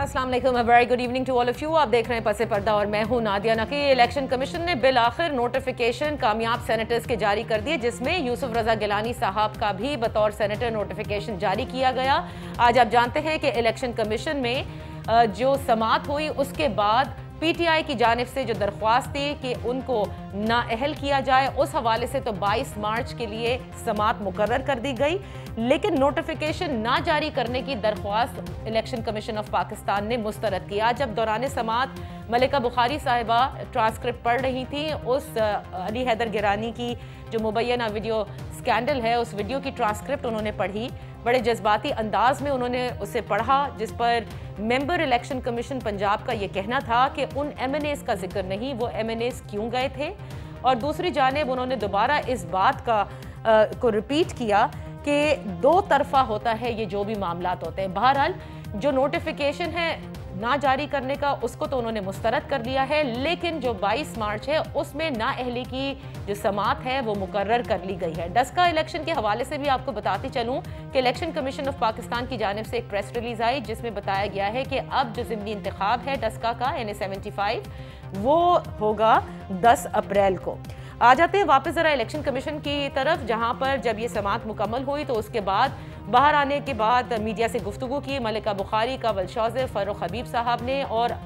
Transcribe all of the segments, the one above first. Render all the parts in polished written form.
अस्सलाम वालेकुम, very good evening to all of you. आप देख रहे हैं पसे पर्दा और मैं हूं नादिया नकी। इलेक्शन कमीशन ने बिल आखिर नोटिफिकेशन कामयाब सेनेटर्स के जारी कर दिए, जिसमें यूसुफ रजा गिलानी साहब का भी बतौर सेनेटर नोटिफिकेशन जारी किया गया। आज आप जानते हैं कि इलेक्शन कमीशन में जो समाअत हुई उसके बाद पीटीआई की जानिब से जो दरख्वास्त थी कि उनको नाअहल किया जाए, उस हवाले से तो 22 मार्च के लिए समाअत मुकर्रर कर दी गई, लेकिन नोटिफिकेशन ना जारी करने की दरख्वास्त इलेक्शन कमीशन ऑफ पाकिस्तान ने मुस्तरद किया। जब दौरान समाअत मलिका बुखारी साहिबा ट्रांसक्रिप्ट पढ़ रही थी, उस अली हैदर गिलानी की जो मुबैना वीडियो स्कैंडल है, उस वीडियो की ट्रांसक्रिप्ट उन्होंने पढ़ी। बड़े जज्बाती अंदाज में उन्होंने उसे पढ़ा, जिस पर मेंबर इलेक्शन कमीशन पंजाब का ये कहना था कि उन MNAs का जिक्र नहीं, वो MNAs क्यों गए थे। और दूसरी जानिब उन्होंने दोबारा इस बात को रिपीट किया कि दो तरफा होता है ये जो भी मामलात होते हैं। बहरहाल जो नोटिफिकेशन है ना जारी करने का, उसको तो उन्होंने मुस्तरद कर लिया है, लेकिन जो 22 मार्च है उसमें नाअहली की जो समाअत है वो मुकर्रर कर ली गई है। डस्का इलेक्शन के हवाले से भी आपको बताती चलूं कि इलेक्शन कमीशन ऑफ पाकिस्तान की जानिब से एक प्रेस रिलीज आई, जिसमें बताया गया है कि अब जो ज़िमनी इंतखाब है डस्का का NA-75 वो होगा 10 अप्रैल को। आ जाते हैं वापस ज़रा इलेक्शन कमीशन की तरफ, जहां पर जब ये समाअत मुकम्मल हुई तो उसके बाद बाहर आने के बाद मीडिया से गुफ्तगू की मलिका बुखारी, कंवल शौज़, फ़ारूक हबीब साहब ने और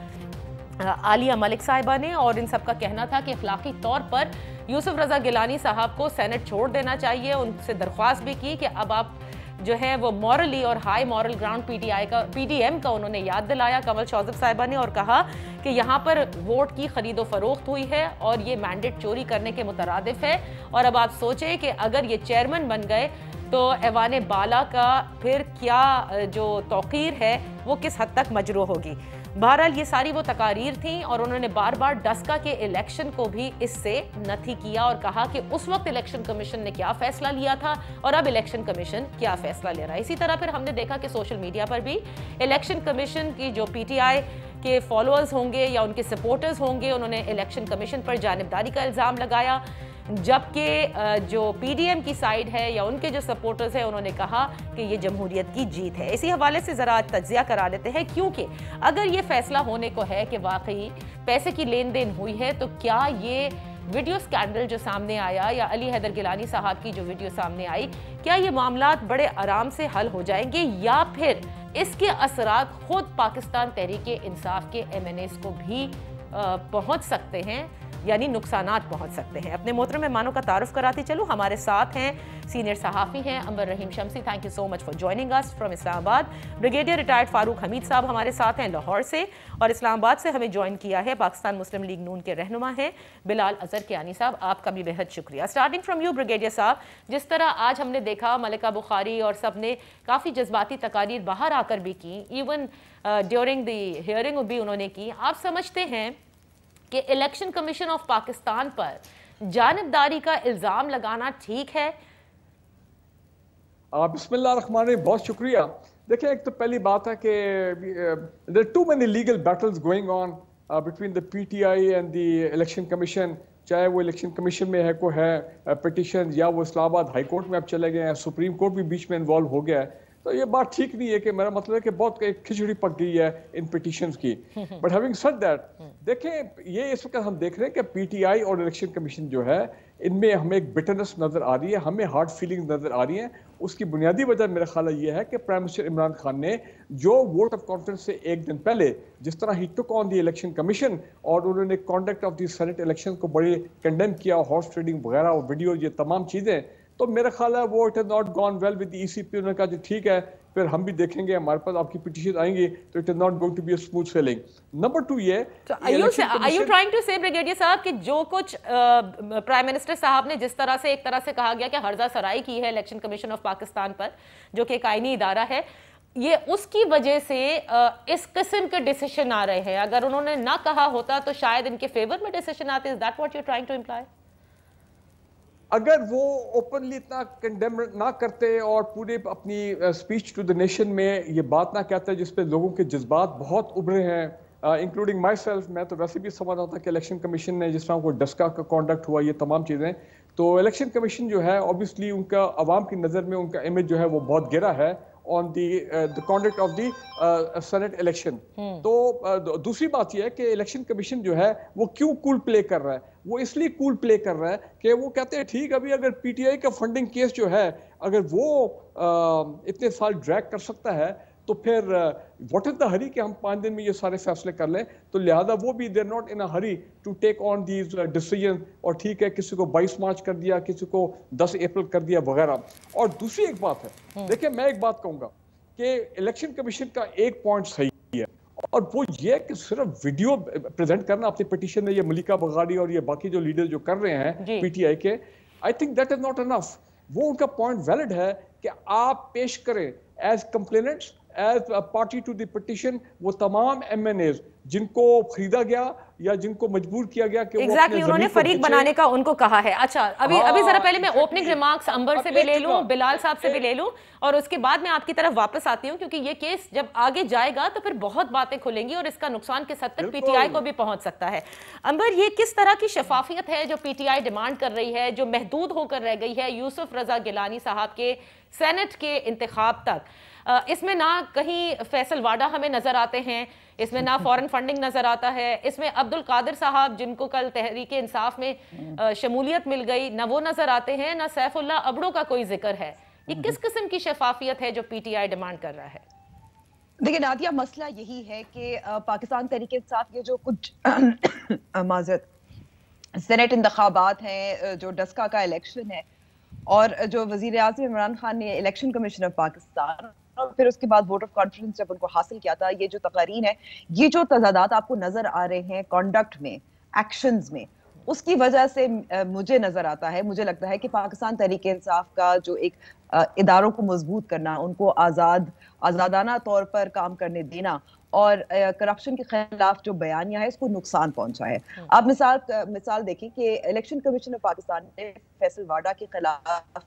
आलिया मलिक साहिबा ने, और इन सब का कहना था कि अखलाकी तौर पर यूसुफ रजा गिलानी साहब को सेनेट छोड़ देना चाहिए। उनसे दरख्वास्त भी की कि अब आप जो है वो मॉरली और हाई मॉरल ग्राउंड PDM का उन्होंने याद दिलाया कंवल शौज़ साहिबा ने, और कहा कि यहाँ पर वोट की खरीदो फरोख्त हुई है और ये मैंडेट चोरी करने के मुतरादिफ है। और अब आप सोचें कि अगर ये चेयरमैन बन गए तो ऐवान बाला का फिर क्या जो तौक़ीर है वो किस हद तक मजरू होगी। बहरहाल ये सारी वो तकारीर थी, और उन्होंने बार बार डस्का के इलेक्शन को भी इससे नथी किया और कहा कि उस वक्त इलेक्शन कमीशन ने क्या फैसला लिया था और अब इलेक्शन कमीशन क्या फैसला ले रहा है। इसी तरह फिर हमने देखा कि सोशल मीडिया पर भी इलेक्शन कमीशन की जो PTI के फॉलोअर्स होंगे या उनके सपोर्टर्स होंगे, उन्होंने इलेक्शन कमीशन पर जानिबदारी का इल्ज़ाम लगाया, जबकि जो PDM की साइड है या उनके जो सपोर्टर्स हैं उन्होंने कहा कि ये जमहूरियत की जीत है। इसी हवाले से ज़रा तज्ज़िया करा लेते हैं, क्योंकि अगर ये फैसला होने को है कि वाकई पैसे की लेन देन हुई है, तो क्या ये वीडियो स्कैंडल जो सामने आया या अली हैदर गिलानी साहब की जो वीडियो सामने आई, क्या ये मामलात बड़े आराम से हल हो जाएंगे या फिर इसके असरात खुद पाकिस्तान तहरीक-ए-इंसाफ के MNAs को भी पहुँच सकते हैं, यानी नुकसानात पहुंच सकते हैं। अपने मोहतरम मेहमानों का तारुफ कराती चलूँ। हमारे साथ हैं सीनियर सहाफ़ी हैं Amber Rahim Shamsi, thank you so much for joining us from Islamabad. Brigadier retired Farooq Hameed साहब हमारे साथ हैं लाहौर से, और इस्लामाबाद से हमें ज्वाइन किया है पाकिस्तान मुस्लिम लीग नून के रहनुमा हैं बिलाल अज़हर कियानी साहब। आपका भी बेहद शुक्रिया। स्टार्टिंग फ्रॉम यू ब्रिगेडियर साहब, जिस तरह आज हमने देखा मलिका बुखारी और सब ने काफ़ी जज्बाती तकारीर बाहर आकर भी की, इवन ड्यूरिंग द हियरिंग भी उन्होंने की, आप समझते हैं कि इलेक्शन कमीशन ऑफ पाकिस्तान पर जानिबदारी का इल्ज़ाम लगाना ठीक है? बिस्मिल्लाहिर्रहमानिर्रहीम, बहुत शुक्रिया। देखिए, एक तो पहली बात है कि there are too many legal battles going on between the PTI and the election commission, चाहे वो इलेक्शन कमीशन में है को है पिटिशन, या वो इस्लामाबाद हाई कोर्ट में अब चले गए हैं, सुप्रीम कोर्ट भी बीच में इन्वॉल्व हो गया है। तो ये बात ठीक नहीं है, कि मेरा मतलब है कि बहुत एक खिचड़ी पक गई है इन पिटिशंस की। बट हैविंग सेड दैट, देखें ये इस वक्त हम देख रहे हैं कि PTI और इलेक्शन कमीशन जो है, इनमें हमें एक बिटरनेस नज़र आ रही है, हमें हार्ड फीलिंग नज़र आ रही है। उसकी बुनियादी वजह मेरा ख्याल ये है कि प्राइम मिनिस्टर इमरान खान ने जो वोट ऑफ कॉन्फिडेंस से एक दिन पहले जिस तरह ही took on the election commission, और उन्होंने conduct of the senate election को बड़े कंडेम किया, हॉर्स ट्रेडिंग वगैरह और वीडियो, ये तमाम चीज़ें, तो मेरा ख्याल है वो it has not gone well with ECP। उन्होंने कहा जो ठीक है, फिर हम भी देखेंगे, हमारे पास आपकी पिटीशन आएंगी, तो it is not going to be a smooth sailing. Number 2 ये, are you trying to say brigadier साहब कि जो कुछ प्राइम मिनिस्टर साहब ने जिस तरह से, एक तरह से कहा गया कि हर्जा सराई की है इलेक्शन कमीशन ऑफ पाकिस्तान पर, जो कि एक आईनी इदारा है, ये उसकी वजह से इस किस्म के डिसीजन आ रहे हैं? अगर उन्होंने ना कहा होता तो शायद इनके फेवर में डिसीजन आते। Is that what you are trying to imply? अगर वो ओपनली इतना कंडेम ना करते और पूरे अपनी स्पीच टू द नेशन में ये बात ना कहते जिसपे लोगों के जज्बात बहुत उभरे हैं, इंक्लूडिंग माई सेल्फ, मैं तो वैसे भी समझ रहा था कि इलेक्शन कमीशन ने जिस तरह को डस्का का कॉन्डक्ट हुआ, ये तमाम चीज़ें, तो इलेक्शन कमीशन जो है ऑब्वियसली उनका आवाम की नज़र में उनका इमेज जो है वो बहुत गिरा है, on the conduct of the Senate election. تو دوسری بات یہ ہے کہ الیکشن کمیشن جو ہے وہ کیوں کول پلے کر رہا ہے؟ وہ اس لیے کول پلے کر رہا ہے کہ وہ کہتے ہیں ٹھیک ابھی اگر پی ٹی آئی کا فنڈنگ کیس جو ہے اگر وہ اتنے سال ڈریگ کر سکتا ہے تو پھر واٹ از دا ہری کہ ہم 5 دن میں یہ سارے فیصلے کر لیں. تو لہٰذا وہ بھی they're not in a hurry to take on these decision اور ٹھیک ہے کسی کو 22 مارچ کر دیا, کسی کو 10 اپریل کر دیا وغیرہ. اور دوسری ایک بات ہے, دیکھیں میں ایک بات کہوں گا کہ الیکشن کمیشن کا ایک پوائنٹ صحیح ہے اور وہ یہ کہ صرف ویڈیو پریزنٹ کرنا اپنے پٹیشن میں, یہ ملیکہ بغاڑی اور یہ باقی جو لیڈر جو کر رہے ہیں پی ٹی آئی کے, I think that is not enough. وہ ان کا پوائنٹ ویلڈ ہے کہ آپ پیش کریں as complainants as party to the petition وہ تمام ایم این ایز جن کو خریدا گیا یا جن کو مجبور کیا گیا کہ ایگزیکٹلی انہوں نے فریق بنانے کا ان کو کہا ہے. اچھا ابھی ذرا پہلے میں اوپننگ ریمارکس امبر سے بھی لے لوں, بلال صاحب سے بھی لے لوں, اور اس کے بعد میں آپ کی طرف واپس آتی ہوں کیونکہ یہ کیس جب آگے جائے گا تو پھر بہت باتیں کھلیں گی اور اس کا نقصان کس حد تک پی ٹی آئی کو بھی پہنچ سکتا ہے. امبر, یہ کس طرح کی شفافیت ہے جو پی ٹی آئی ڈیمانڈ کر رہی ہے, جو محدود ہو کر رہ گئی ہے یوسف رضا گیلانی صاحب کے سینٹ کے انتخاب تک؟ اس میں نہ کہیں فیصل واڈا ہمیں نظر آتے ہیں, اس میں نہ فورن فنڈنگ نظر آتا ہے, اس میں عبد القادر صاحب جن کو کل تحریک انصاف میں شمولیت مل گئی نہ وہ نظر آتے ہیں, نہ سیف اللہ ابڑو کا کوئی ذکر ہے. یہ کس قسم کی شفافیت ہے جو پی ٹی آئی ڈیمانڈ کر رہا ہے؟ دیکھیں نادیہ, مسئلہ یہی ہے کہ پاکستان تحریک انصاف کے جو کچھ معذرت سینٹ انتخابات ہیں, جو ڈسکا کا الیکشن ہے اور جو وزیر اعظم عمران خان نے الیکشن کمیشن آف پاکستان اور پھر اس کے بعد ووٹ آف کانفیڈنس جب ان کو حاصل کیا تھا, یہ جو تقاریر ہے, یہ جو تضادات آپ کو نظر آ رہے ہیں کانڈکٹ میں, ایکشنز میں, اس کی وجہ سے مجھے نظر آتا ہے, مجھے لگتا ہے کہ پاکستان تحریک انصاف کا جو ایک اداروں کو مضبوط کرنا, ان کو آزادانہ طور پر کام کرنے دینا اور کرپشن کے خلاف جو بیانیہ ہے اس کو نقصان پہنچا ہے. آپ مثال دیکھیں کہ الیکشن کمیشن آف پاکستان نے فیصل واڈا کے خلاف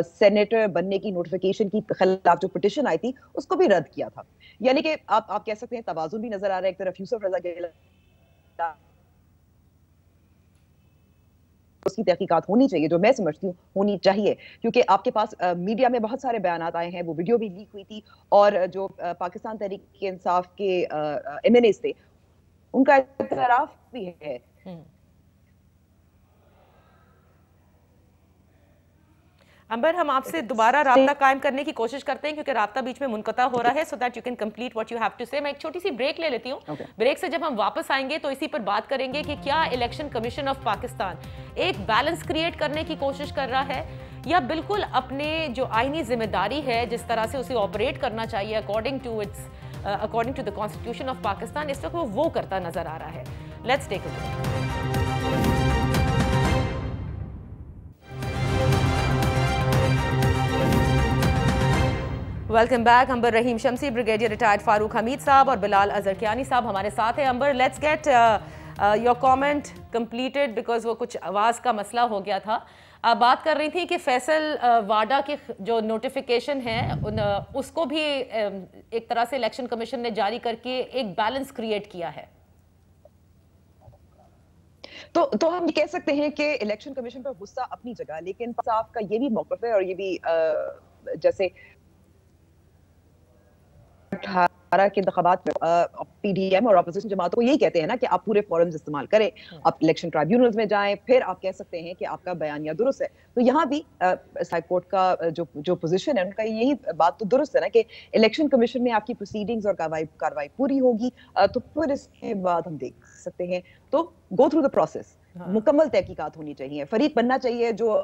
سینیٹر بننے کی نوٹیفیکیشن کی خلاف جو پٹیشن آئی تھی اس کو بھی رد کیا تھا. یعنی کہ آپ کہہ سکتے ہیں توازن بھی نظر آ رہا ہے. ایک طرف یوسف رضا گیلانی اس کی تحقیقات ہونی چاہیے, جو میں سمجھتی ہوں ہونی چاہیے, کیونکہ آپ کے پاس میڈیا میں بہت سارے بیانات آئے ہیں, وہ ویڈیو بھی لیک ہوئی تھی, اور جو پاکستان تحریک انصاف کے ایم این ایز تھے ان کا اعتراف بھی ہے. امبر, ہم آپ سے دوبارہ رابطہ قائم کرنے کی کوشش کرتے ہیں کیونکہ رابطہ بیچ میں منقطع ہو رہا ہے, so that you can complete what you have to say. میں ایک چھوٹی سی بریک لے لیتی ہوں. بریک سے جب ہم واپس آئیں گے تو اسی پر بات کریں گے کہ کیا الیکشن کمیشن آف پاکستان ایک بیلنس کریٹ کرنے کی کوشش کر رہا ہے یا بالکل اپنے جو آئینی ذمہ داری ہے جس طرح سے اسے آپریٹ کرنا چاہیے according to the Constitution of Pakistan, اس وقت وہ کرتا نظر آ رہا ہے. Let's take a break. Welcome back. Amber Rahim Shamsi, brigadier retired فاروق حمید صاحب اور بلال اظہرکیانی صاحب ہمارے ساتھ ہیں. Amber, let's get your comment completed because وہ کچھ آواز کا مسئلہ ہو گیا تھا. آپ بات کر رہی تھی کہ فیصل واڈا کی جو نوٹیفیکیشن ہے اس کو بھی ایک طرح سے الیکشن کمیشن نے جاری کر کے ایک بیلنس کریٹ کیا ہے. تو ہم کہہ سکتے ہیں کہ الیکشن کمیشن پر غصہ اپنی جگہ, لیکن صاحب کا یہ بھی موقف ہے اور یہ بھی جیسے 18 کے انتخابات میں پی ڈی ایم اور اپوزیشن جماعتوں کو یہی کہتے ہیں نا کہ آپ پورے فورمز استعمال کریں, آپ الیکشن ٹرائیبیونلز میں جائیں, پھر آپ کہہ سکتے ہیں کہ آپ کا بیانیہ درست ہے. تو یہاں بھی ہائی کورٹ کا جو پوزیشن ہے ان کا یہی بات تو درست ہے نا کہ الیکشن کمیشن میں آپ کی پروسیڈنگز اور کاروائی پوری ہوگی تو پھر اس کے بعد ہم دیکھ سکتے ہیں. تو گو تھرو دا پروسیس, مکمل تحقیقات ہونی چاہیے, فریق بننا چاہیے. جو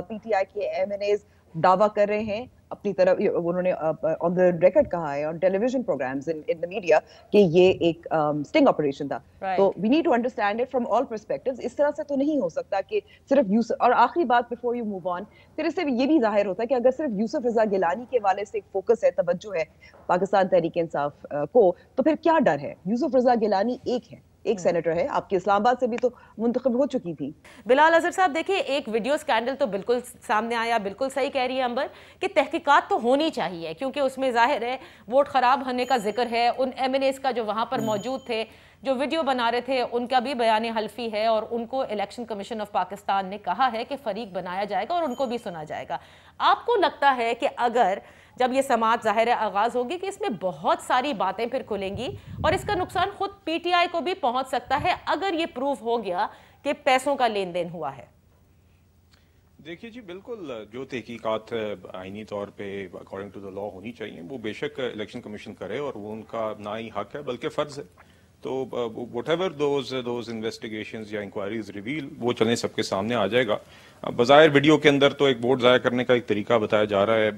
پی ٹی آئی کے ایم این ایز دعویٰ کر رہے ہیں اپنی طرف, انہوں نے آن دا ریکارڈ کہا ہے on television programs in the media کہ یہ ایک اسٹنگ آپریشن تھا. تو we need to understand it from all perspectives. اس طرح سے تو نہیں ہو سکتا کہ صرف یوسف, اور آخری بات بفور یو موو آن, پھر اس سے یہ بھی ظاہر ہوتا ہے کہ اگر صرف یوسف رضا گیلانی کے والے سے ایک فوکس ہے, توجہ ہے پاکستان تحریک انصاف کو, تو پھر کیا ڈر ہے؟ یوسف رضا گیلانی ایک سینیٹر ہے, آپ کے اسلام آباد سے بھی تو منتخب ہو چکی تھی. بلال اظہر صاحب, دیکھیں ایک ویڈیو سکینڈل تو بالکل سامنے آیا, بالکل صحیح کہہ رہی ہے امبر کہ تحقیقات تو ہونی چاہیے کیونکہ اس میں ظاہر ہے ووٹ خراب ہونے کا ذکر ہے. ان ایم این ایز کا جو وہاں پر موجود تھے, جو ویڈیو بنا رہے تھے, ان کا بھی بیان حلفی ہے اور ان کو الیکشن کمیشن آف پاکستان نے کہا ہے کہ فریق بنایا جائے گا اور ان کو بھی سنا جائے گا. آپ کو لگتا ہے کہ اگر جب یہ سماعت ظاہر آغاز ہوگی کہ اس میں بہت ساری باتیں پھر کھلیں گی اور اس کا نقصان خود پی ٹی آئی کو بھی پہنچ سکتا ہے اگر یہ پروف ہو گیا کہ پیسوں کا لین دین ہوا ہے؟ دیکھیے جی بالکل جو تحقیقات آئینی طور پہ اکارڈنگ ٹو دا لا ہونی چاہیے وہ بے شک الیکشن کمیشن کرے اور وہ ان کا نہ ہی حق ہے بلکہ فرض ہے. تو وٹ ایور دوز انویسٹیگیشنز یا انکوائریز ریویل وہ چلیں سب کے سامنے آ جائے گا. بظاہر ویڈیو کے اندر تو ایک ووٹ ضائع کرنے کا ایک طریقہ بتایا جا رہا ہے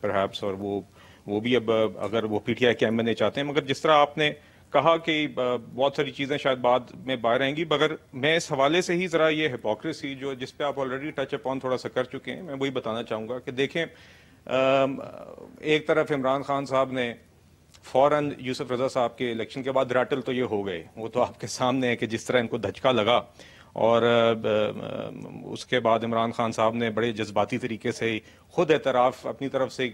پرہیپس, اور وہ بھی اب اگر وہ پی ٹی آئی کے ایم این اے چاہتے ہیں, مگر جس طرح آپ نے کہا کہ بہت ساری چیزیں شاید بعد میں باہر آئیں گی, مگر میں اس حوالے سے ہی ذرا یہ ہپوکریسی جس پہ آپ آلریڈی ٹچ اپون تھوڑا سا کر چکے ہیں, میں وہی بتانا چاہوں گا کہ دیکھیں ایک طرف عمران خان صاحب نے فوراً یوسف رضا صاحب کے الیکشن کے بعد رائٹل تو یہ ہو گئے, وہ تو آپ کے سامنے ہے کہ جس طرح ان کو دھچکا لگا, اور اس کے بعد عمران خان صاحب نے بڑے جذباتی طریقے سے خود اعتراف اپنی طرف سے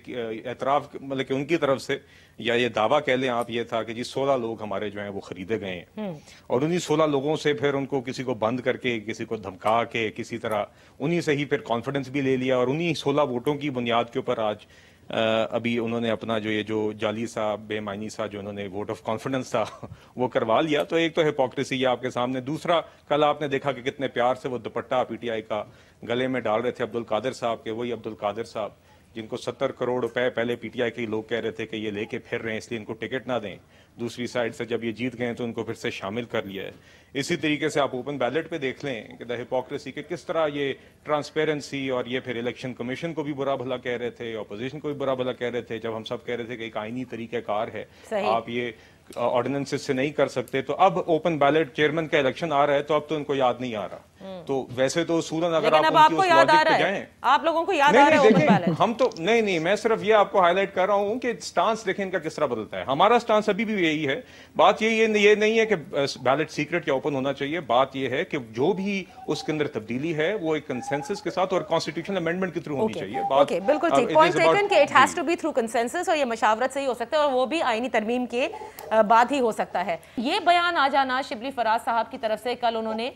اعتراف مطلب کہ ان کی طرف سے یا یہ دعویٰ کہہ لیں آپ یہ تھا کہ جی 16 لوگ ہمارے جو ہیں وہ خریدے گئے ہیں, اور انہی 16 لوگوں سے پھر ان کو کسی کو بند کر کے کسی کو دھمکا کے کسی طرح انہی سے ہی پھر کانفیڈنس بھی لے لیا, اور انہی 16 ووٹوں کی بنیاد کے اوپر آج ابھی انہوں نے اپنا جو جعلی سا بے معنی سا جو انہوں نے ووٹ آف کانفیڈنس تھا وہ کروا لیا. تو ایک تو ہپوکریسی ہے آپ کے سامنے. دوسرا, کل آپ نے دیکھا کہ کتنے پیار سے وہ دوپٹہ پی ٹی آئی کا گلے میں ڈال رہے تھے عبد القادر صاحب کے, وہی عبد القادر صاحب جن کو 70 کروڑ روپے پہلے پی ٹی آئی کے لوگ کہہ رہے تھے کہ یہ لے کے پھر رہے ہیں اس لیے ان کو ٹکٹ نہ دیں, دوسری سائڈ سے جب یہ جیت گئے تو ان کو پھر سے شامل کر لیا ہے. اسی طریقے سے آپ اوپن بیلٹ پہ دیکھ لیں کہ دا ہپوکریسی کہ کس طرح یہ ٹرانسپیرنسی, اور یہ پھر الیکشن کمیشن کو بھی برا بھلا کہہ رہے تھے, اپوزیشن کو بھی برا بھلا کہہ رہے تھے, جب ہم سب کہہ رہے تھے کہ ایک آئینی طریقہ کار ہے آپ یہ آرڈیننس سے نہیں کر سکتے. تو اب اوپن بیلٹ چیئرمین کا الیکشن آ رہا ہے تو اب تو ان کو یاد نہیں آ رہا. تو ویسے تو اصولاً اگر آپ ان کی اس لاجک پہ جائیں, آپ لوگوں کو یاد آ رہا ہے اوپن بیلٹ, ہم تو نہیں, میں صرف یہ آپ کو ہائی لائٹ کر رہا ہوں کہ سٹانس دیکھیں ان کا کس طرح بدلتا ہے. ہمارا سٹانس ابھی بھی یہی ہے. بات یہ نہیں ہے کہ بیلٹ سیکرٹ یا اوپن ہونا چاہیے, بات یہ ہے کہ جو بھی اس کے اندر تبدیلی ہے وہ ایک کنسنسس کے ساتھ اور کانسٹیٹیوشن امینڈمنٹ کے تھرو ہونی چاہیے. اوکے, بالکل ٹھیک پوائنٹ ٹیکن کہ it has to be through consensus, اور یہ مشاورت سے ہی ہو سکتا ہے, اور وہ بھی آئینی ترمیم کے بعد ہی ہو سکتا ہے. یہ بیان آ جانا شبلی فراز صاحب کی طرف سے, کل انہوں نے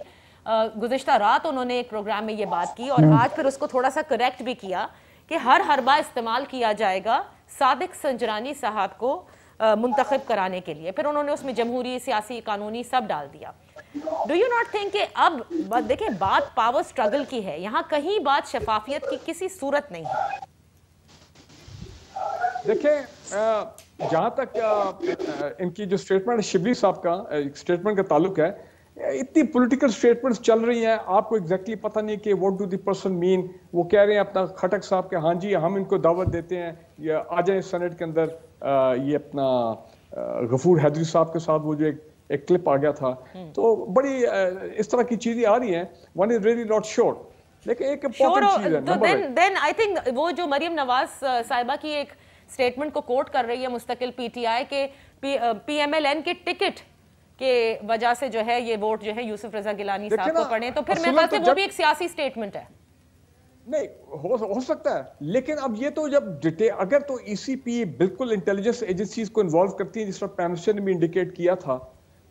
گزشتہ رات انہوں نے ایک پروگرام میں یہ بات کی, اور آج پھر اس کو تھوڑا سا کریکٹ بھی کیا کہ ہر حربہ استعمال کیا جائے گا صادق سنجرانی صاحب کو منتخب کرانے کے لیے. پھر انہوں نے اس میں جمہوری, سیاسی, قانونی سب ڈال دیا. ڈو یو ناٹ تھنک کہ اب دیکھیں بات پاور سٹرگل کی ہے, یہاں کہیں بات شفافیت کی کسی صورت نہیں ہے. دیکھیں جہاں تک ان کی جو سٹیٹمنٹ شبلی صاحب کا سٹیٹمنٹ کا تعلق ہے, اتنی پولیٹیکل سٹیٹمنٹس چل رہی ہیں, آپ کو ایگزیکٹلی پتہ نہیں کہ واٹ ڈو دی پرسن مین. وہ کہہ رہے ہیں اپنا کھٹک صاحب کہ ہاں جی ہم ان کو دعوت دیتے ہیں یا آ جائیں سینٹ کے اندر. یہ اپنا غفور حیدری صاحب کے ساتھ وہ جو ایک کلپ آ گیا تھا, تو بڑی اس طرح کی چیزیں آ رہی ہیں. One is really not sure, لیکن ایک امپورٹنٹ چیز ہے. دین آئی تھنک وہ جو مریم نواز صاحبہ کی ایک سٹیٹمنٹ کو کوٹ کر رہی ہے مستقل پی ٹی آئی کے پی ایم ایل این کے ٹکٹ کے وجہ سے جو ہے یہ ووٹ جو ہے یوسف رضا گیلانی صاحب کو پڑھیں, تو پھر میرے خیال سے وہ بھی ایک سیاسی سٹیٹمنٹ ہے. نہیں ہو سکتا ہے, لیکن اب یہ تو جب اگر تو ای سی پی بالکل انٹیلیجنس ایجنسیز کو انوالو کرتی ہیں جس طرح پرائم منسٹر نے بھی انڈیکیٹ کیا تھا,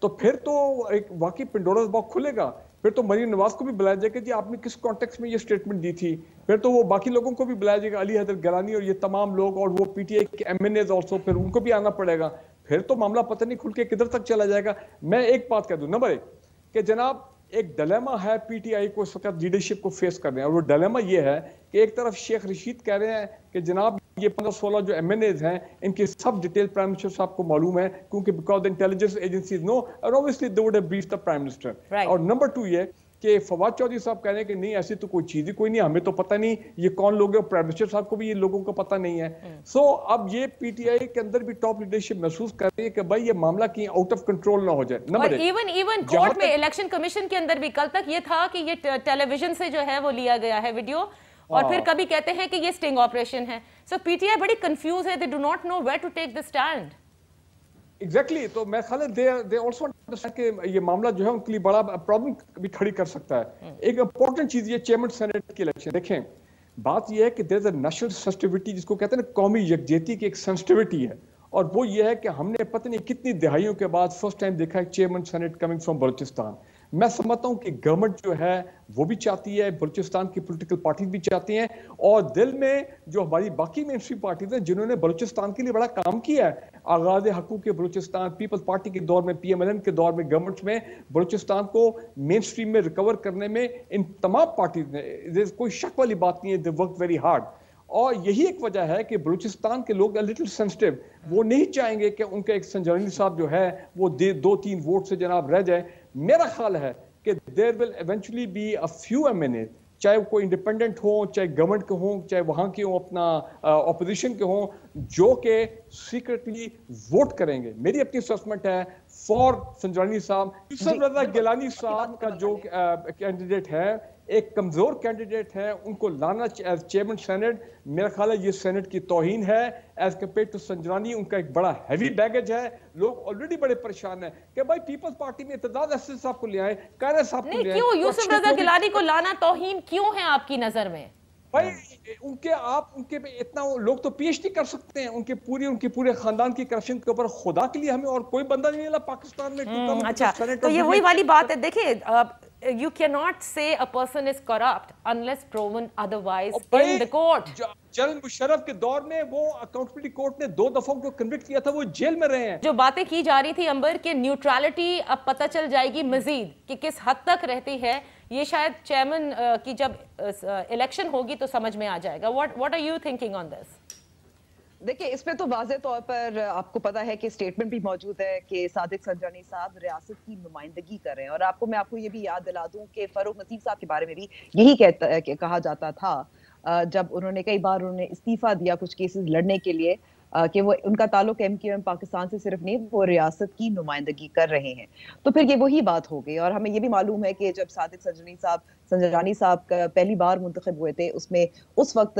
تو پھر تو ایک واقعی پنڈوراز باکس کھلے گا. پھر تو مریم نواز کو بھی بلایا جائے گا, جی آپ نے کس کانٹیکس میں یہ سٹیٹمنٹ دی تھی. پھر تو وہ باقی لوگوں کو بھی بلایا جائے گا, علی حیدر گیلانی اور یہ تمام لوگ, اور وہ پی ٹی آئی کے ایم این ایز آلسو, پھر ان کو بھی آنا پڑے گا. پھر تو معاملہ پتہ نہیں کھل کے کدھر تک چلا جائے گا. میں ایک بات کہہ دوں, نمبر 1 کہ جناب ایک ڈیلیما ہے پی ٹی آئی کو اس وقت لیڈرشپ کو فیس کر رہے ہیں, اور وہ ڈیلیما یہ ہے کہ ایک طرف شیخ رشید کہہ رہے ہیں کہ جناب یہ 15-16 جو ایم این ایز ہیں ان کی سب ڈیٹیل پرائم منسٹر صاحب کو معلوم ہے, کیونکہ بیکاز انٹیلیجنس ایجنسیز نو اور obviously they would have briefed the prime minister. اور نمبر 2 یہ کہ فواد چودھری صاحب کہہ رہے ہیں کہ نہیں ایسی تو کوئی چیز ہی کوئی نہیں, ہمیں تو پتہ نہیں یہ کون لوگ ہیں, پرائم منسٹر صاحب کو بھی یہ لوگوں کو پتہ نہیں ہے. سو اب یہ پی ٹی آئی کے اندر بھی ٹاپ لیڈرشپ محسوس کر رہی ہے کہ بھائی یہ معاملہ کہیں آؤٹ آف کنٹرول نہ ہو جائے. اور ایون کورٹ میں الیکشن کمیشن کے اندر بھی کل تک یہ تھا کہ یہ ٹیلی ویژن سے جو ہے وہ لیا گیا ہے ویڈیو, اور پھر کبھی کہتے ہیں کہ یہ سٹنگ آپریشن ہے. سو پی ٹی آئی بڑی کنفیوز ہے, they do not know where to take the stand. Exactly, تو میں خیال ہے دے آلسو انڈرسٹینڈ کہ یہ معاملہ جو ہے ان کے لیے بڑا پرابلم بھی کھڑی کر سکتا ہے. ایک امپورٹنٹ چیز یہ چیئرمین سینٹ کی الیکشن, دیکھیں بات یہ ہے کہ دیر از اے نیشنل سینسٹیوٹی جس کو کہتے ہیں نا قومی یکجہتی کی ایک سینسٹیوٹی ہے, اور وہ یہ ہے کہ ہم نے پتہ نہیں کتنی دہائیوں کے بعد فرسٹ ٹائم دیکھا ہے chairman senate coming from Balochistan. मैं समझता हूं कि गवर्नमेंट जो है वो भी चाहती है, बलूचिस्तान की पॉलिटिकल पार्टीज भी चाहती हैं, और दिल में जो हमारी बाकी मेन स्ट्रीम पार्टीज हैं जिन्होंने बलूचिस्तान के लिए बड़ा काम किया है, आगाज हकूक बलूचिस्तान, पीपल्स पार्टी के दौर में, PMLN के दौर में, गवर्नमेंट में बलूचिस्तान को मेन स्ट्रीम में रिकवर करने में इन तमाम पार्टीज ने, कोई शक वाली बात नहीं है, दे वर्क वेरी हार्ड। और यही एक वजह है कि बलूचिस्तान के लोग लिटिल सेंसिटिव, वो नहीं चाहेंगे कि उनका एक संजरानी साहब जो है वो 2-3 वोट से जनाब रह जाए। मेरा ख्याल है कि there will eventually be a few MNA, चाहे कोई इंडिपेंडेंट हो, चाहे गवर्नमेंट के हो, चाहे वहां के हो अपना ऑपोजिशन के हो, जो कि सीक्रेटली वोट करेंगे। मेरी अपनी असेसमेंट है फॉर संजरानी साहब। यूसुफ रजा गिलानी साहब का जो कैंडिडेट है एक कमजोर कैंडिडेट है, उनको लाना एज चेयरमैन सेनेट, मेरा ख्याल है ये सेनेट की तौहीन है एज कम्पेयर टू संजरानी। उनका एक बड़ा हैवी बैगेज है, लोग ऑलरेडी बड़े परेशान हैं कि भाई पीपल्स पार्टी में इत्तेदाद एसएस साहब को ले आए, कायरा साहब को ले आए। क्यों यूसुफ रजा गिलानी को लाना तौहीन क्यों है आपकी नजर में? भाई उनके पे इतना लोग तो PhD कर सकते हैं, उनके पूरे खानदान की करप्शन के ऊपर खुदा के लिए हमें और कोई बंदा नहीं मिला पाकिस्तान में। अच्छा, तो ये वही वाली बात है। देखिए, you cannot say a person is corrupt unless proven otherwise in the court. General Musharraf के दौर में वो अकाउंटेबिलिटी कोर्ट ने 2 दफा को कन्विक्ट किया था, वो जेल में रहे हैं। जो बातें की जा रही थी अंबर के न्यूट्रलिटी, अब पता चल जाएगी मजीद कि किस हद तक रहती है। ये शायद चेयरमैन की जब इलेक्शन होगी तो समझ में आ जाएगा। What are you thinking on this? देखिए, इसमें तो वाज़ेह तौर पर आपको पता है कि स्टेटमेंट भी मौजूद है कि सादिक संजरानी साहब रियासत की नुमाइंदगी कर रहे हैं। और मैं आपको ये भी याद दिला दूं कि फारूक नसीब साहब के बारे में भी यही कहा जाता था जब उन्होंने कई बार इस्तीफा दिया कुछ केसेस लड़ने के लिए कि वो उनका ताल्लुक MQM पाकिस्तान से सिर्फ नहीं, वो रियासत की नुमाइंदगी कर रहे हैं। तो फिर ये वही बात हो गई। और हमें ये भी मालूम है कि जब सादिक संजरानी साहब का पहली बार मुंतखब हुए थे, उसमें उस वक्त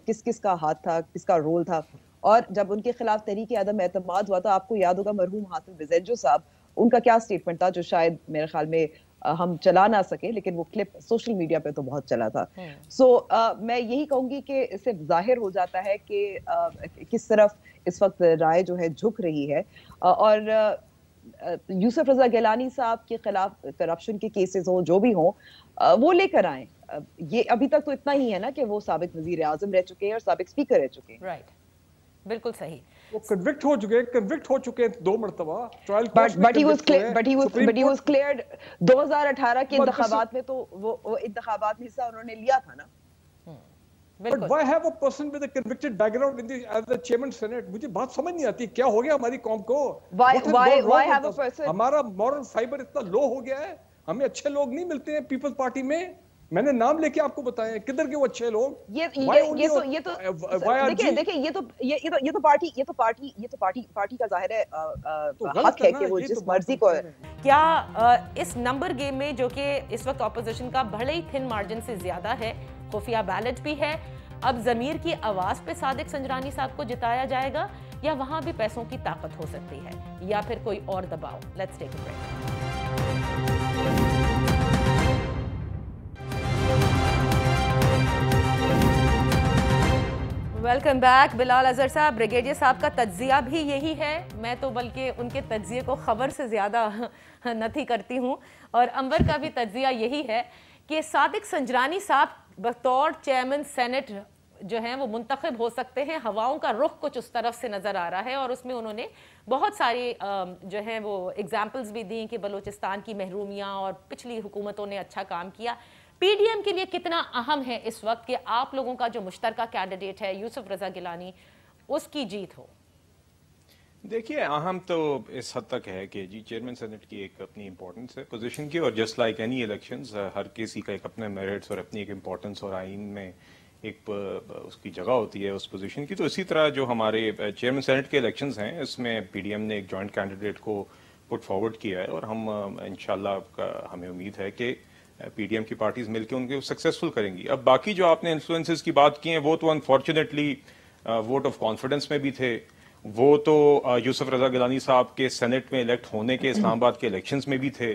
किस किस का हाथ था, किसका रोल था। और जब उनके खिलाफ तहरीक अदम एतमाद हुआ था, आपको याद होगा मरहूम हाफिज बिज़ेंजो साहब, उनका क्या स्टेटमेंट था जो शायद मेरे ख्याल में हम चला ना सके, लेकिन वो क्लिप सोशल मीडिया पे तो बहुत चला था। मैं यही कहूंगी कि इससे जाहिर हो जाता है कि किस तरफ इस वक्त राय जो है झुक रही है। और यूसुफ रजा गिलानी साहब के खिलाफ करप्शन के केसेस हो, जो भी हो, वो लेकर आए। ये अभी तक तो इतना ही है ना कि वो साबिक वजीर आजम रह चुके हैं और साबिक स्पीकर रह चुके हैं। राइट, बिल्कुल सही। वो कन्विक्ट हो चुके हैं 2 मरतबा trial. But he was cleared 2018 के इंतखाबात में, तो वो इंतखाबात में हिस्सा उन्होंने लिया था ना। But why have a person with a convicted background as the chairman senate? मुझे बात समझ नहीं आती, क्या हो गया हमारी कौम को? Why have a person? हमारा moral fiber इतना लो हो गया है, हमें अच्छे लोग नहीं मिलते हैं पीपल्स पार्टी में। मैंने नाम लेके आपको बताया किधर के वो अच्छे लोग। ये तो पार्टी का जाहिर है हक है कि वो जिस मर्जी को। क्या इस नंबर गेम में, जो कि इस वक्त ऑपोजिशन का भले ही थिन मार्जिन से ज्यादा है, खुफिया बैलेट भी है, अब जमीर की आवाज पे सादिक संजरानी साहब को जिताया जाएगा, या वहां भी पैसों की ताकत हो सकती है, या फिर कोई और दबाव? Let's take a break. Welcome back. Bilal Azhar साहब, ब्रिगेडियर साहब का तज्जिया भी यही है। मैं तो बल्कि उनके तज्जिए को खबर से ज़्यादा नथी करती हूँ, और अंबर का भी तज्जिया यही है कि सादिक संजरानी साहब बतौर चेयरमैन सेनेट जो हैं वो मुंतखब हो सकते हैं। हवाओं का रुख कुछ उस तरफ से नज़र आ रहा है, और उसमें उन्होंने बहुत सारी जो हैं वो एग्जाम्पल्स भी दी कि बलूचिस्तान की महरूमियाँ और पिछली हुकूमतों ने अच्छा काम किया। PDM के लिए कितना अहम है इस वक्त कि आप लोगों का जो मुश्तरका कैंडिडेट है यूसुफ रजा गिलानी, उसकी जीत हो? देखिए, अहम तो इस हद तक है कि जी चेयरमैन सेनेट की एक अपनी इंपॉर्टेंस है पोजीशन की, और जस्ट लाइक एनी इलेक्शंस हर किसी का एक अपने मेरिट्स और अपनी एक इंपॉर्टेंस और आइन में एक उसकी जगह होती है उस पोजीशन की। तो इसी तरह जो हमारे चेयरमैन सेनेट के इलेक्शंस हैं, इसमें PDM ने एक जॉइंट कैंडिडेट को पुट फॉरवर्ड किया है, और हम इंशाल्लाह हमें उम्मीद है कि PDM की पार्टीज मिलकर उनके सक्सेसफुल करेंगी। अब बाकी जो आपने इन्फ्लुएंसेस की बात की है, वो तो अनफॉर्चुनेटली वोट ऑफ कॉन्फिडेंस में भी थे। वो तो यूसुफ रजा गिलानी साहब के सेनेट में इलेक्ट होने के इस्लामाबाद के इलेक्शंस में भी थे।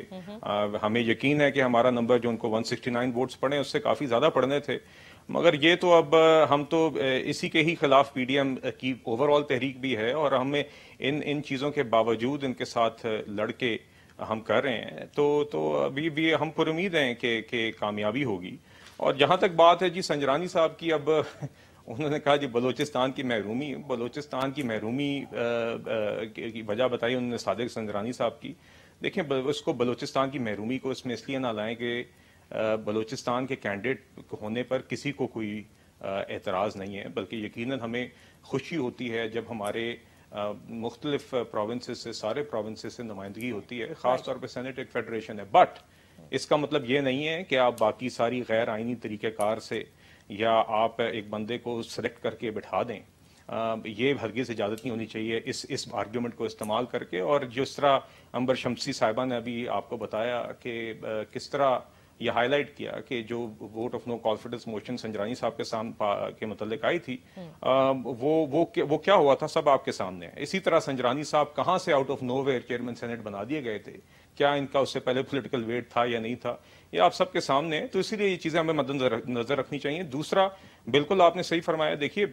हमें यकीन है कि हमारा नंबर जो उनको 169 वोट्स पड़े उससे काफ़ी ज़्यादा पड़ने थे, मगर ये तो अब हम तो इसी के ही खिलाफ PDM की ओवरऑल तहरीक भी है, और हमें इन चीज़ों के बावजूद इनके साथ लड़के ہم کر رہے ہیں تو ابھی بھی ہم پر امید ہیں کہ کامیابی ہوگی. اور جہاں تک بات ہے جی سنجرانی صاحب کی، اب انہوں نے کہا جی بلوچستان کی محرومی کی وجہ بتائی انہوں نے صادق سنجرانی صاحب کی. دیکھیں اس کو بلوچستان کی محرومی کو اس میں اس لیے نہ لائیں کہ بلوچستان کے کینڈیڈیٹ ہونے پر کسی کو کوئی اعتراض نہیں ہے، بلکہ یقیناً ہمیں خوشی ہوتی ہے جب ہمارے مختلف پروونسز سے، سارے پروونسز سے نمائندگی ہوتی ہے، خاص طور پہ سینٹ ایک فیڈریشن ہے. بٹ اس کا مطلب یہ نہیں ہے کہ آپ باقی ساری غیر آئینی طریقہ کار سے یا آپ ایک بندے کو سلیکٹ کر کے بٹھا دیں. یہ ہرگز اجازت نہیں ہونی چاہیے اس آرگیومنٹ کو استعمال کر کے. اور جس طرح عنبر شمسی صاحبہ نے ابھی آپ کو بتایا کہ کس طرح یہ ہائی لائٹ کیا کہ جو vote of no confidence motion Sanjrani صاحب کے متعلق آئی تھی وہ کیا ہوا تھا سب آپ کے سامنے ہے. اسی طرح سنجرانی صاحب کہاں سے out of nowhere chairman senate بنا دیے گئے تھے، کیا ان کا اس سے پہلے پولیٹیکل ویٹ تھا یا نہیں تھا، یہ آپ سب کے سامنے ہے. تو اسی لیے یہ چیزیں ہمیں مد نظر رکھنی چاہیے. دوسرا بالکل آپ نے صحیح فرمایا، دیکھیے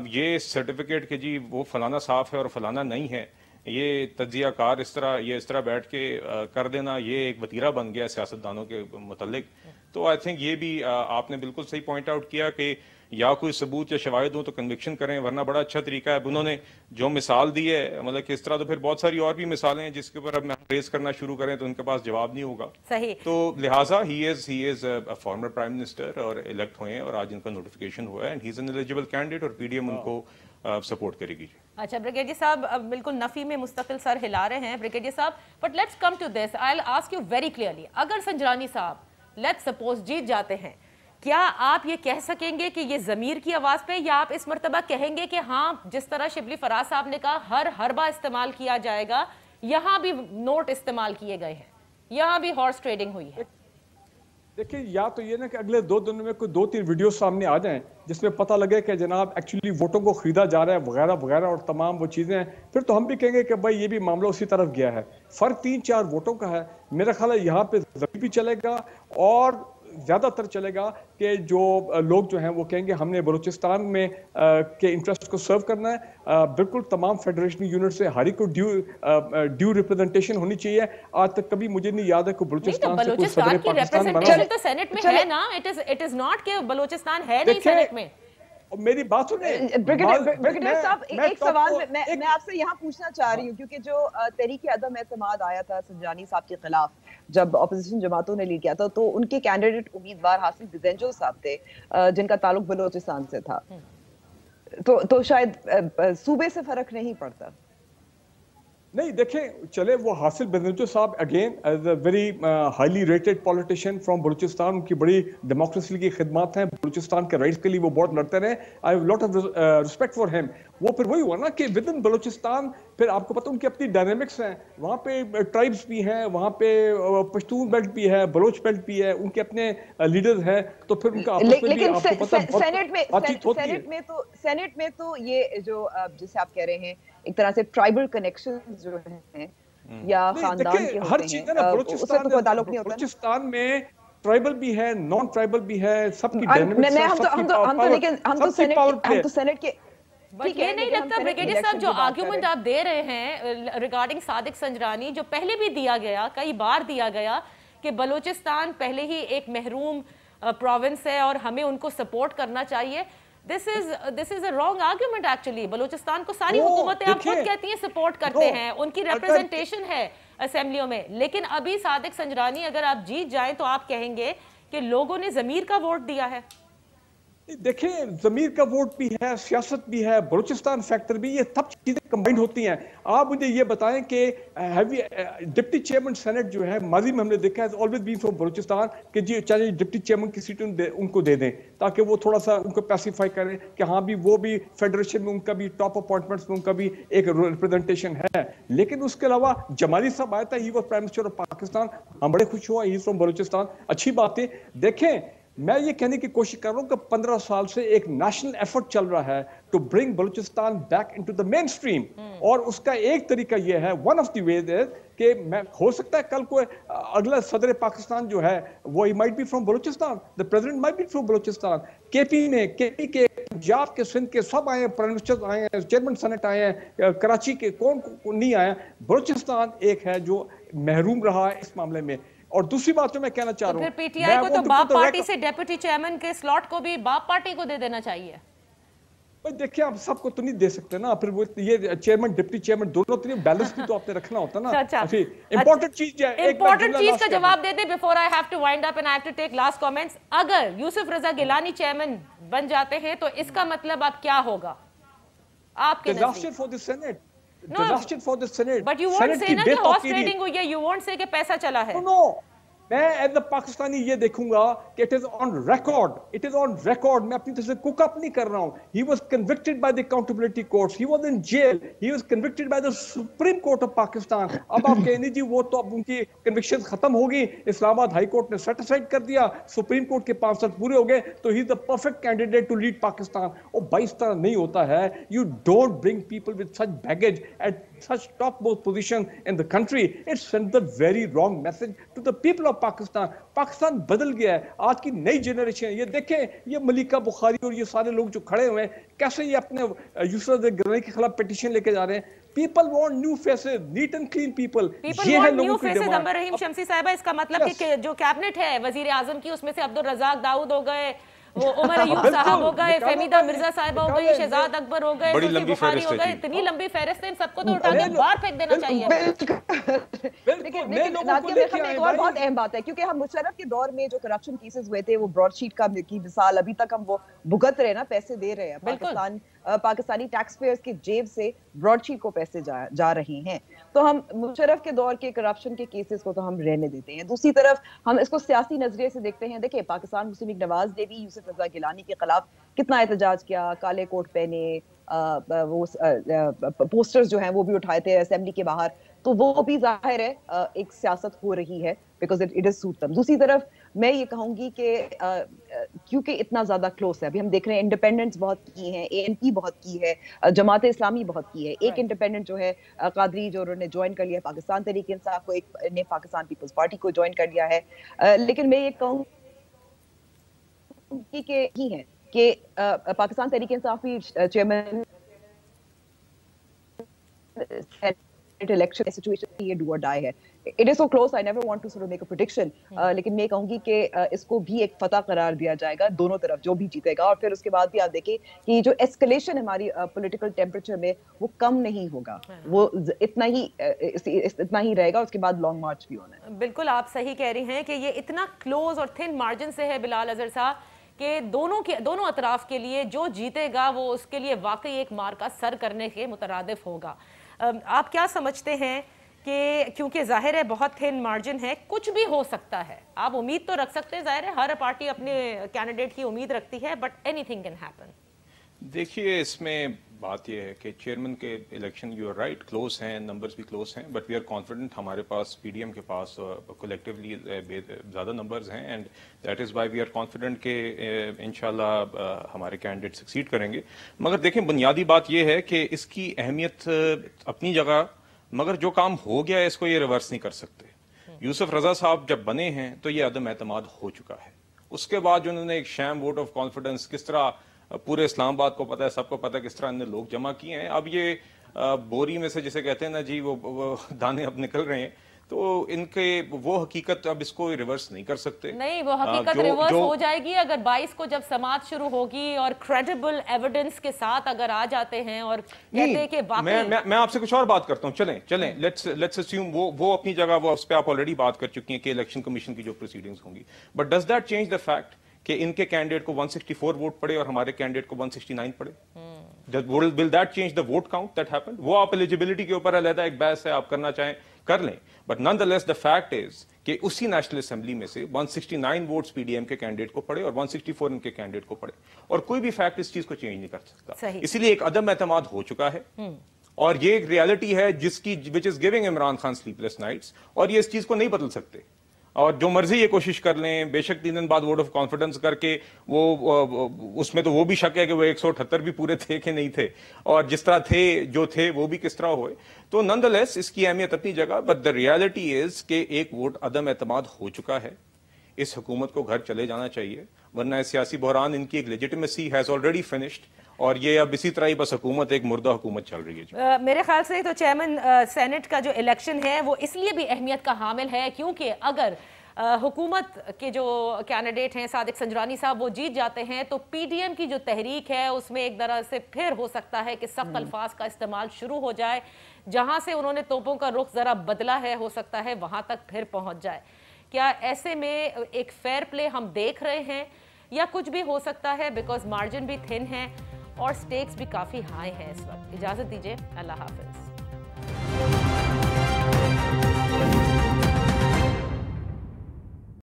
یہ سرٹیفکیٹ کہ جی وہ فلانا صاف ہے اور فلانا نہیں ہے، یہ تجزیہ کار اس طرح بیٹھ کے کر دینا، یہ ایک وتیرہ بن گیا سیاستدانوں کے متعلق. تو آئی تھنک یہ بھی آپ نے بالکل صحیح پوائنٹ آؤٹ کیا کہ یا کوئی ثبوت یا شواہد ہوں تو کنوکشن کریں، ورنہ بڑا اچھا طریقہ ہے. اب انہوں نے جو مثال دی ہے مطلب کہ اس طرح تو پھر بہت ساری اور بھی مثالیں ہیں جس کے اوپر اب ہم ریز کرنا شروع کریں تو ان کے پاس جواب نہیں ہوگا. صحیح. تو لہٰذا ہی از فارمر پرائم منسٹر اور الیکٹ ہوئے ہیں اور آج ان کا نوٹیفیکیشن ہوا ہے and he is an eligible candidate اور پی ڈی ایم ان کو سپورٹ کرے گی. اچھا بریگیڈیئر صاحب بالکل نفی میں مستقل سر ہلا رہے ہیں بریگیڈیئر صاحب، but let's come to this. I will ask you very clearly, اگر سنجرانی صاحب لیٹس سپوز جیت جاتے ہیں، کیا آپ یہ کہہ سکیں گے کہ یہ ضمیر کی آواز پہ، یا آپ اس مرتبہ کہیں گے کہ ہاں جس طرح شبلی فراز صاحب نے کہا ہر حربہ استعمال کیا جائے گا، یہاں بھی نوٹ استعمال کیے گئے ہیں، یہاں بھی ہارس ٹریڈنگ ہوئی ہے؟ دیکھیں یا تو یہ نا کہ اگلے 2 دنوں میں کوئی 2-3 ویڈیو سامنے آ جائیں جس میں پتہ لگے کہ جناب ایکچولی ووٹوں کو خریدا جا رہا ہے وغیرہ وغیرہ اور تمام وہ چیزیں ہیں، پھر تو ہم بھی کہیں گے کہ بھائی یہ بھی معاملہ اسی طرف گیا ہے. فرق 3-4 ووٹوں کا ہے. میرا خیال ہے یہاں پہ ضمیر بھی چلے گا اور زیادہ تر چلے گا کہ جو لوگ جو ہیں وہ کہیں گے ہم نے بلوچستان میں کے انٹرسٹ کو سرو کرنا ہے. بالکل تمام فیڈریشن یونٹ سے ہر ایک کو ڈیو ریپرزنٹیشن ہونی چاہیے. آج تک کبھی مجھے نہیں یاد ہے کہ بلوچستان سے کوئی صدر پاکستان بنا. بلوچستان کی ریپرزنٹیشن تو سینٹ میں ہے نا، اٹ از ناٹ کہ بلوچستان ہے نہیں سینٹ میں. میری بات سنیں بریگیڈیئر صاحب، ایک سوال میں آپ سے یہاں پوچھنا چاہ رہی ہوں، کیونکہ جو تحریک عدم اعتماد آیا تھا سنجرانی صاحب کے خلاف جب اپوزیشن جماعتوں نے لیا تھا، تو ان کے کینڈیڈیٹ امیدوار حاصل بزنجو صاحب تھے جن کا تعلق بلوچستان سے تھا، تو شاید صوبے سے فرق نہیں پڑتا. نہیں دیکھیں چلے وہ حاصل بزنجو صاحب again as a very highly rated politician from Balochistan, ان کی بڑی ڈیموکریسی کی خدمات ہیں، بلوچستان کے رائٹس کے لیے وہ بہت لڑتے رہے. I have lot of respect for him. وہ پھر وہی ہوا نا کہ ود ان بلوچستان پھر آپ کو پتہ ان کی اپنی ڈائنامکس ہیں، وہاں پہ ٹرائبس بھی ہیں، وہاں پہ پشتون بیلٹ بھی ہے، بلوچ بیلٹ بھی ہے، ان کے اپنے لیڈرز ہیں، تو پھر ان کا آپس میں بھی آپ کو پتہ سینٹ میں تو یہ جو جسے آپ کہہ رہے ہیں ایک طرح سے ٹرائبل کنیکشنز جو ہیں یا خاندان کے ہوتے ہیں، اس سے تو کوئی تعلق نہیں ہوتا. بلوچستان میں ٹرائبل بھی ہے، نان ٹرائبل بھی ہے، سب کی ڈائنامکس ہم تو سینٹ کے. بٹ یہ نہیں لگتا بریگیڈیئر صاحب جو آرگیومنٹ آپ دے رہے ہیں ریگارڈنگ صادق سنجرانی، جو پہلے بھی دیا گیا، کئی بار دیا گیا کہ بلوچستان پہلے ہی ایک محروم پروونس ہے اور ہمیں ان کو سپورٹ کرنا چاہیے، this is a wrong argument actually. Balochistan کو ساری حکومتیں آپ خود کہتی ہیں سپورٹ کرتے ہیں، ان کی ریپرزنٹیشن ہے اسمبلیوں میں، لیکن ابھی صادق سنجرانی اگر آپ جیت جائیں تو آپ کہیں گے کہ لوگوں نے ضمیر کا ووٹ دیا ہے. دیکھیں ضمیر کا ووٹ بھی ہے، سیاست بھی ہے، بلوچستان فیکٹر بھی، یہ سب چیزیں کمبائنڈ ہوتی ہیں. آپ مجھے یہ بتائیں کہ ڈپٹی چیئرمین سینٹ جو ہے ماضی میں ہم نے دیکھا ہے always been from بلوچستان کہ جی چاہے ڈپٹی چیئرمین کی سیٹ ان کو دے دیں تاکہ وہ تھوڑا سا ان کو پیسیفائی کریں کہ ہاں بھی وہ بھی فیڈریشن میں ان کا بھی ٹاپ اپوائنٹمنٹس میں ان کا بھی ایک ریپرزنٹیشن ہے. لیکن اس کے علاوہ جمالی صاحب آیا تھا، he was prime minister of Pakistan, ہم بڑے خوش ہوا، ہی از فرام بلوچستان، اچھی بات ہے. دیکھیں मैं ये कहने की कोशिश कर रहा हूँ कि 15 साल से एक नेशनल एफर्ट चल रहा है to bring Balochistan back into the mainstream, और उसका एक तरीका ये है, वन ऑफ द वेज कि मैं हो सकता है कल को अगला सदर पाकिस्तान जो है वो he might be from Balochistan, the president might be from Balochistan. KP के पंजाब के सिंध के सब आए हैं, प्राइम मिनिस्टर आए हैं, चेयरमैन सेनेट आए हैं, कराची के कौन नहीं आए। बलूचिस्तान एक है जो महरूम रहा है इस मामले में। और दूसरी बात जो मैं कहना चाह रहा हूँ, फिर पीटीआई को तो बाप पार्टी से डेप्यूटी चेयरमैन के स्लॉट को भी बाप पार्टी को दे देना चाहिए। देखिए आप सबको तो नहीं दे सकते ना, फिर वो ये चेयरमैन डिप्टी चेयरमैन दोनों तो नहीं, बैलेंस भी तो आपने रखना होता ना। इंपॉर्टेंट चीज है, इंपॉर्टेंट चीज का जवाब दे दे before I have to wind up and I have to take last comments. अगर यूसुफ रजा गिलानी चेयरमैन बन जाते हैं तो इसका मतलब अब क्या होगा आपके नजदीक? For the senate, disaster for the senate. But you won't say ना कि हॉर्स ट्रेडिंग हुई है, यू वोंट से कि पैसा चला है। नो, मैं एज अ पाकिस्तानी ये देखूंगा कि it is on record, it is on record. मैं अपनी तरफ से कुक अप नहीं कर रहा हूं। He was convicted by the accountability courts, he was in jail, he was convicted by the supreme court of Pakistan. अब आप कहें जी वो तो अब उनकी कन्विक्शन खत्म होगी, इस्लामाबाद हाई कोर्ट ने सेटिस्फाइड कर दिया, सुप्रीम कोर्ट के 5 साल पूरे हो गए, तो he is the perfect candidate to lead Pakistan. और 22 तरह नहीं होता है। You don't bring people with such baggage at such topmost position in the country. It sends the very wrong message to the people of Pakistan. Pakistan बदल गया है, आज की नई जनरेशन। ये देखें, ये मलिका बुखारी और ये सारे लोग जो खड़े हुए हैं, कैसे ये अपने यूसुफ गिलानी के खिलाफ पिटीशन लेके जा रहे हैं। People want new faces, neat and clean people. People want new faces. अंबर रहीम शमसी साहिबा, इसका मतलब कि जो कैबिनेट है वजीर आजम की, उसमें से अब्दुल रज़ाक दाऊद हो गए, वो उमर अयूब साहब हो गए, फहमीदा मिर्जा साहिबा हो गई, शहजाद अकबर हो गए, बुखारी हो गए, इतनी लंबी फहरिस्त है, इन सबको तो उठा के बाहर फेंक देना चाहिए। लेकिन एक और बहुत अहम बात है, क्योंकि हम मुशर्रफ के दौर में जो करप्शन केसेस हुए थे, वो ब्रॉडशीट की मिसाल अभी तक हम वो भुगत रहे ना, पैसे दे रहे हैं। पाकिस्तानी टैक्स पेयर्स की जेब से ब्रॉडशीट को पैसे जा रहे हैं। तो हम मुशर्रफ के दौर के करप्शन के केसेस को तो हम रहने देते हैं। दूसरी तरफ हम इसको सियासी नजरिए से देखते हैं। देखिए, पाकिस्तान मुस्लिम लीग नवाज ने भी यूसुफ रजा गिलानी के खिलाफ कितना एहतजाज किया, काले कोट पहने, वो पोस्टर्स जो हैं वो भी उठाए थे असेंबली के बाहर। तो वो भी जाहिर है एक सियासत हो रही है, because it is suit them. दूसरी तरफ मैं ये कहूंगी कि क्योंकि इतना ज्यादा क्लोज है, अभी हम देख रहे हैं इंडिपेंडेंट्स बहुत की हैं, एएनपी बहुत की है, जमात इस्लामी बहुत की है। एक इंडिपेंडेंट जो है कादरी, जो उन्होंने ज्वाइन कर लिया पाकिस्तान तहरीक इंसाफ को, एक ने पाकिस्तान पीपल्स पार्टी को ज्वाइन कर लिया है। लेकिन मैं ये कहूँ कि ही है कि पाकिस्तान तहरीक इंसाफ की चेयरमैन इलेक्शन सिचुएशन ये डू और डाई है। It is so close. I never want to sort of make a prediction. लेकिन मैं कहूंगी कि इसको भी एक फतह करार दिया जाएगा दोनों तरफ, जो भी जीतेगा। और फिर उसके बाद भी आप देखें कि जो एस्केलेशन हमारी पॉलिटिकल टेम्परेचर में वो कम नहीं होगा, वो इतना ही रहेगा। उसके बाद लॉन्ग मार्च भी होना है। बिल्कुल आप सही कह रही हैं कि ये इतना क्लोज और थिन मार्जिन से है बिलाल अजहर साहब कि दोनों अतराफ के लिए जो जीतेगा वो उसके लिए वाकई एक मार का सर करने के मुतरादिफ होगा। आप क्या समझते हैं कि क्योंकि जाहिर है बहुत थिन मार्जिन है, कुछ भी हो सकता है, आप उम्मीद तो रख सकते हैं, जाहिर है हर पार्टी अपने कैंडिडेट की उम्मीद रखती है, बट एनीथिंग कैन हैपन। देखिए, इसमें बात यह है कि चेयरमैन के election you are right close हैं, नंबर्स भी क्लोज हैं, बट वी आर कॉन्फिडेंट, हमारे पास पीडीएम के पास कलेक्टिवली ज़्यादा नंबर्स हैं, and that is why we are confident कि इंशाल्लाह हमारे कैंडिडेट सक्सीड करेंगे। मगर देखें, बुनियादी बात यह है कि इसकी अहमियत अपनी जगह, मगर जो काम हो गया है इसको ये रिवर्स नहीं कर सकते। यूसुफ रजा साहब जब बने हैं तो ये अदम एतमाद हो चुका है। उसके बाद जो उन्होंने एक शैम वोट ऑफ कॉन्फिडेंस, किस तरह पूरे इस्लामाबाद को पता है, सबको पता है किस तरह इन्हें लोग जमा किए हैं। अब ये बोरी में से जिसे कहते हैं ना जी, वो दाने अब निकल रहे हैं, तो इनके वो हकीकत अब इसको रिवर्स नहीं कर सकते। नहीं, वो हकीकत रिवर्स हो जाएगी अगर 22 को जब समाअत शुरू होगी और क्रेडिबल एविडेंस के साथ अगर आ जाते हैं और कहते हैं कि वाकई। मैं आपसे कुछ और बात करता हूँ, चलें लेट्स अस्यूम वो अपनी जगह, वो उस पर आप ऑलरेडी बात कर चुकी हैं कि इलेक्शन कमीशन की जो प्रोसीडिंग्स होंगी, but does that change the fact कि इनके कैंडिडेट को 164 वोट पड़े और हमारे कैंडिडेट को 169 पड़े? Will that change the vote count that happened? वो आप एलिजिबिलिटी के ऊपर अलग एक बहस है, आप करना चाहें कर लें, but nonetheless the fact is कि उसी नेशनल असेंबली में से 169 वोट्स पीडीएम के कैंडिडेट को पड़े और 164 इनके कैंडिडेट को पड़े, और कोई भी फैक्ट इस चीज को चेंज नहीं कर सकता। इसीलिए एक अदम एतमाद हो चुका है, और ये एक रियलिटी है जिसकी which is giving Imran Khan sleepless nights, और ये इस चीज को नहीं बदल सकते। और जो मर्जी ये कोशिश कर लें, बेशक 3 दिन बाद वोट ऑफ कॉन्फिडेंस करके वो उसमें तो वो भी शक है कि वो 178 भी पूरे थे कि नहीं थे, और जिस तरह थे जो थे वो भी किस तरह हुए। तो नॉनदलेस इसकी अहमियत अपनी जगह, बट द रियलिटी इज कि एक वोट अदम एतमाद हो चुका है, इस हुकूमत को घर चले जाना चाहिए, वरना इस सियासी बहरान इनकी एक लेजिटिमेसी हैज ऑलरेडी फिनिश्ड, और ये अब इसी तरह ही बस हुकूमत एक मुर्दा हुकूमत चल रही है। मेरे ख्याल से तो चेयरमैन सेनेट का जो इलेक्शन है वो इसलिए भी अहमियत का हामिल है क्योंकि अगर हुकूमत के जो कैंडिडेट हैं सादिक संजरानी साहब वो जीत जाते हैं तो पीडीएम की जो तहरीक है उसमें एक तरह से फिर हो सकता है कि सख्त अल्फाज का इस्तेमाल शुरू हो जाए, जहां से उन्होंने तोपों का रुख ज़रा बदला है हो सकता है वहां तक फिर पहुंच जाए। क्या ऐसे में एक फेयर प्ले हम देख रहे हैं या कुछ भी हो सकता है, बिकॉज मार्जिन भी थिन है और स्टेक्स भी काफ़ी हाई है इस वक्त। इजाज़त दीजिए, अल्लाह हाफिज़।